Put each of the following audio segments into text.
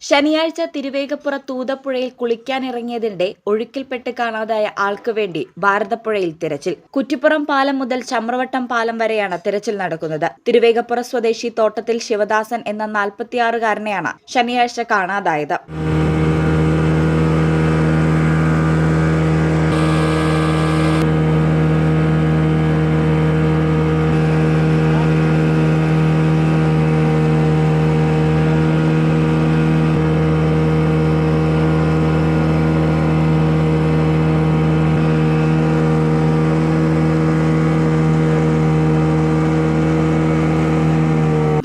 ശനിയാഴ്ച തിരുവേഗപ്പുറ തൂതപ്പുഴയിൽ കുളിക്കാനിറങ്ങിയതിനിടെ ഒഴുക്കിൽപ്പെട്ട് കാണാതായ ആൾക്ക് വേണ്ടി ഭാരതപ്പുഴയിൽ തിരച്ചിൽ. കുറ്റിപ്പുറം പാലം മുതൽ ചമ്രവട്ടം പാലം വരെയാണ് തിരച്ചിൽ നടക്കുന്നത്. തിരുവേഗപ്പുറ സ്വദേശി തോട്ടത്തിൽ ശിവദാസൻ എന്ന 46-കാരനെയാണ് ശനിയാഴ്ച കാണാതായത്.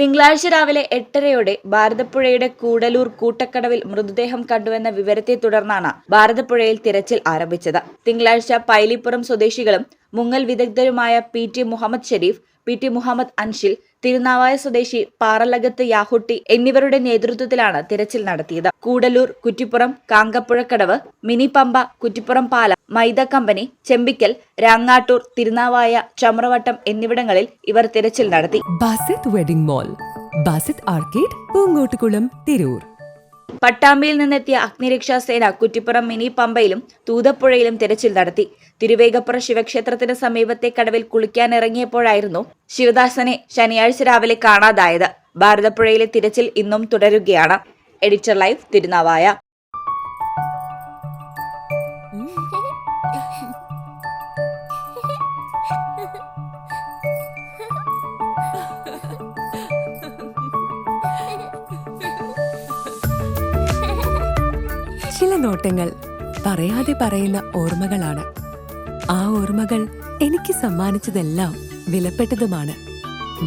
തിങ്കളാഴ്ച രാവിലെ 8:30-യോടെ ഭാരതപ്പുഴയുടെ കൂടലൂർ കൂട്ടക്കടവിൽ മൃതദേഹം കണ്ടുവെന്ന വിവരത്തെ തുടർന്നാണ് ഭാരതപ്പുഴയിൽ തിരച്ചിൽ ആരംഭിച്ചത്. തിങ്കളാഴ്ച പൈലിപ്പുറം സ്വദേശികളും മുങ്ങൽ വിദഗ്ധരുമായ PT മുഹമ്മദ് ഷെരീഫ്, PT മുഹമ്മദ് അൻഷിൽ, തിരുനാവായ സ്വദേശി പാറലകത്ത് യാഹുട്ടി എന്നിവരുടെ നേതൃത്വത്തിലാണ് തിരച്ചിൽ നടത്തിയത്. കൂടലൂർ, കുറ്റിപ്പുറം, കാങ്കപ്പുഴക്കടവ്, മിനി പമ്പ, കുറ്റിപ്പുറം പാലം, മൈദ കമ്പനി, ചെമ്പിക്കൽ, രാങ്ങാട്ടൂർ, തിരുനാവായ, ചമ്രവട്ടം എന്നിവിടങ്ങളിൽ ഇവർ തിരച്ചിൽ നടത്തി. Basith wedding mall, Basith arcade, Poongottukulam, Tirur. പട്ടാമ്പിയിൽ നിന്നെത്തിയ അഗ്നിരക്ഷാസേന കുറ്റിപ്പുറം മിനി പമ്പയിലും തൂതപ്പുഴയിലും തിരച്ചിൽ നടത്തി. തിരുവേഗപ്പുറ ശിവക്ഷേത്രത്തിന് സമീപത്തെ കടവിൽ കുളിക്കാനിറങ്ങിയപ്പോഴായിരുന്നു ശിവദാസനെ ശനിയാഴ്ച രാവിലെ കാണാതായത്. ഭാരതപ്പുഴയിലെ തിരച്ചിൽ ഇന്നും തുടരുകയാണ്. Editor live, Thirunavaya. ചില നോട്ടങ്ങൾ പറയാതെ പറയുന്ന ഓർമ്മകളാണ്. ആ ഓർമ്മകൾ എനിക്ക് സമ്മാനിച്ചതെല്ലാം വിലപ്പെട്ടതുമാണ്.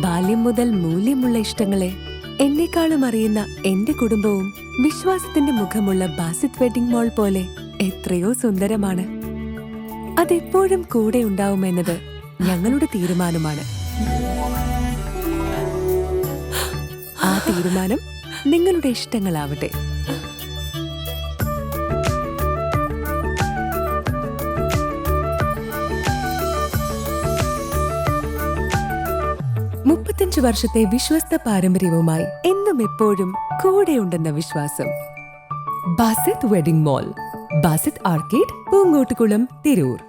ബാല്യം മുതൽ മൂല്യമുള്ള ഇഷ്ടങ്ങളെ എന്നെക്കാളും അറിയുന്ന എന്റെ കുടുംബവും വിശ്വാസത്തിന്റെ മുഖമുള്ള ബാസിത് വെഡിംഗ് മോൾ പോലെ എത്രയോ സുന്ദരമാണ്. അതെപ്പോഴും കൂടെ ഉണ്ടാവുമെന്നത് ഞങ്ങളുടെ തീരുമാനമാണ്. ആ തീരുമാനം നിങ്ങളുടെ ഇഷ്ടങ്ങളാവട്ടെ. വർഷത്തെ വിശ്വസ്ത പാരമ്പര്യവുമായി എന്നും എപ്പോഴും കൂടെയുണ്ടെന്ന വിശ്വാസം. Basith wedding mall, Basith arcade, Poongottukulam, Tirur.